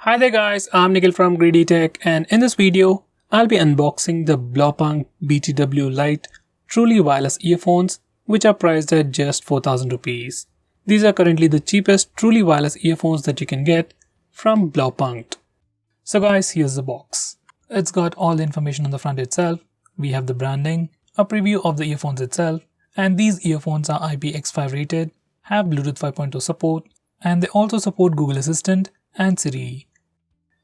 Hi there guys, I'm Nikhil from GreedyTech, and in this video, I'll be unboxing the Blaupunkt BTW Lite truly wireless earphones, which are priced at just 4000 rupees. These are currently the cheapest truly wireless earphones that you can get from Blaupunkt. So guys, here's the box. It's got all the information on the front itself. We have the branding, a preview of the earphones itself, and these earphones are IPX5 rated, have Bluetooth 5.0 support, and they also support Google Assistant and Siri.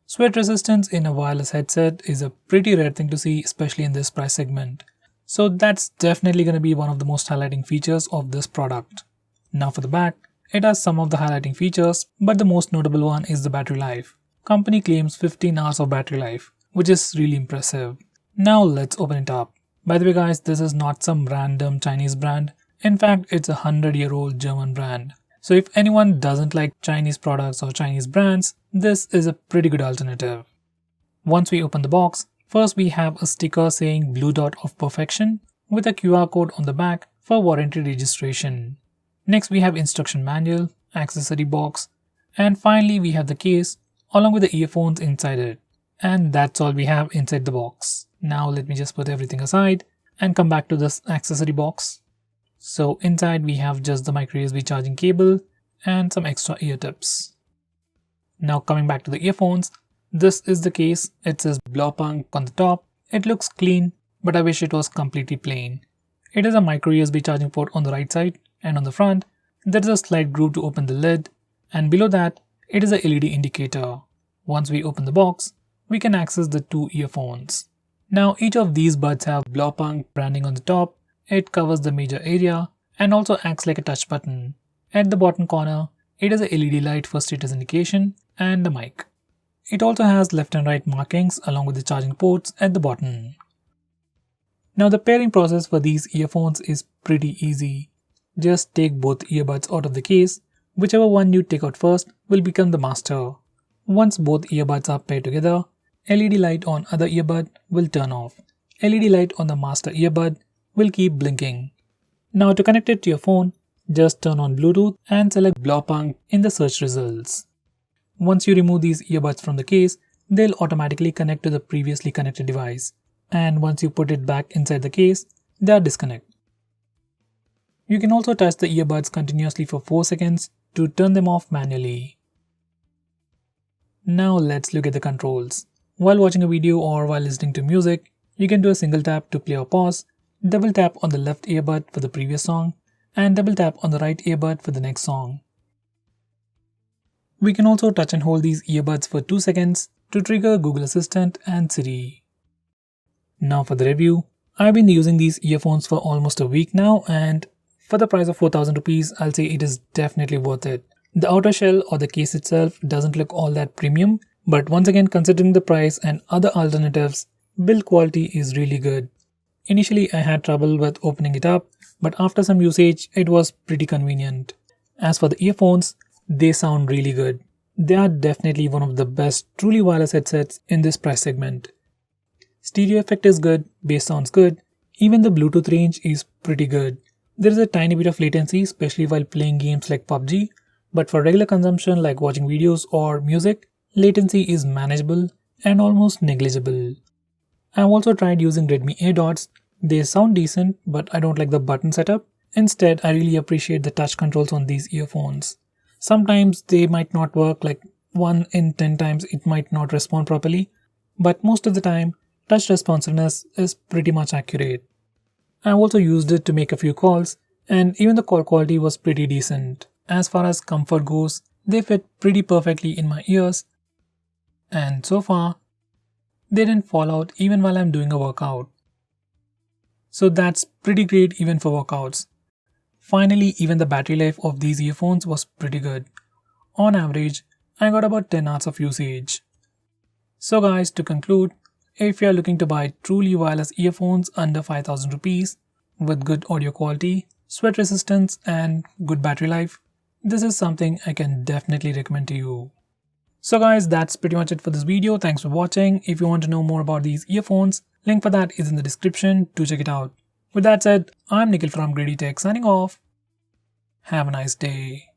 Sweat resistance in a wireless headset is a pretty rare thing to see, especially in this price segment. So that's definitely going to be one of the most highlighting features of this product. Now for the back, it has some of the highlighting features, but the most notable one is the battery life. Company claims 15 hours of battery life, which is really impressive. Now let's open it up. By the way guys, this is not some random Chinese brand. In fact, it's a 100-year-old German brand. So if anyone doesn't like Chinese products or Chinese brands, this is a pretty good alternative. Once we open the box, first we have a sticker saying Blue Dot of Perfection with a QR code on the back for warranty registration. Next we have instruction manual, accessory box, and finally we have the case along with the earphones inside it. And that's all we have inside the box. Now let me just put everything aside and come back to this accessory box. So inside we have just the micro USB charging cable and some extra ear tips. Now coming back to the earphones, this is the case. It says Blaupunkt on the top. It looks clean, but I wish it was completely plain. It has a micro USB charging port on the right side, and on the front there is a slide groove to open the lid, and below that it is a LED indicator. Once we open the box, we can access the two earphones. Now each of these buds have Blaupunkt branding on the top. It covers the major area and also acts like a touch button. At the bottom corner, it has a LED light for status indication and the mic. It also has left and right markings along with the charging ports at the bottom. Now the pairing process for these earphones is pretty easy. Just take both earbuds out of the case. Whichever one you take out first will become the master. Once both earbuds are paired together, LED light on other earbud will turn off. LED light on the master earbud will keep blinking. Now to connect it to your phone, just turn on Bluetooth and select Blaupunkt in the search results. Once you remove these earbuds from the case, they'll automatically connect to the previously connected device. And once you put it back inside the case, they are disconnected. You can also touch the earbuds continuously for 4 seconds to turn them off manually. Now let's look at the controls. While watching a video or while listening to music, you can do a single tap to play or pause, double tap on the left earbud for the previous song, and double tap on the right earbud for the next song. We can also touch and hold these earbuds for 2 seconds to trigger Google Assistant and Siri. Now for the review. I've been using these earphones for almost a week now, and for the price of 4000 rupees, I'll say it is definitely worth it. The outer shell or the case itself doesn't look all that premium, but once again, considering the price and other alternatives, build quality is really good. Initially I had trouble with opening it up, but after some usage it was pretty convenient. As for the earphones, they sound really good. They are definitely one of the best truly wireless headsets in this price segment. Stereo effect is good, bass sounds good, even the Bluetooth range is pretty good. There is a tiny bit of latency, especially while playing games like PUBG, but for regular consumption like watching videos or music, latency is manageable and almost negligible. I've also tried using Redmi AirDots. They sound decent, but I don't like the button setup. Instead, I really appreciate the touch controls on these earphones. Sometimes they might not work, like 1 in 10 times it might not respond properly, but most of the time, touch responsiveness is pretty much accurate. I also used it to make a few calls, and even the call quality was pretty decent. As far as comfort goes, they fit pretty perfectly in my ears, and so far, they didn't fall out even while I'm doing a workout. So that's pretty great even for workouts. Finally, even the battery life of these earphones was pretty good. On average, I got about 10 hours of usage. So guys, to conclude, if you are looking to buy truly wireless earphones under 5000 rupees with good audio quality, sweat resistance and good battery life, this is something I can definitely recommend to you. So guys, that's pretty much it for this video. Thanks for watching. If you want to know more about these earphones, link for that is in the description. Do check it out. With that said, I'm Nikhil from GreedyTech signing off. Have a nice day.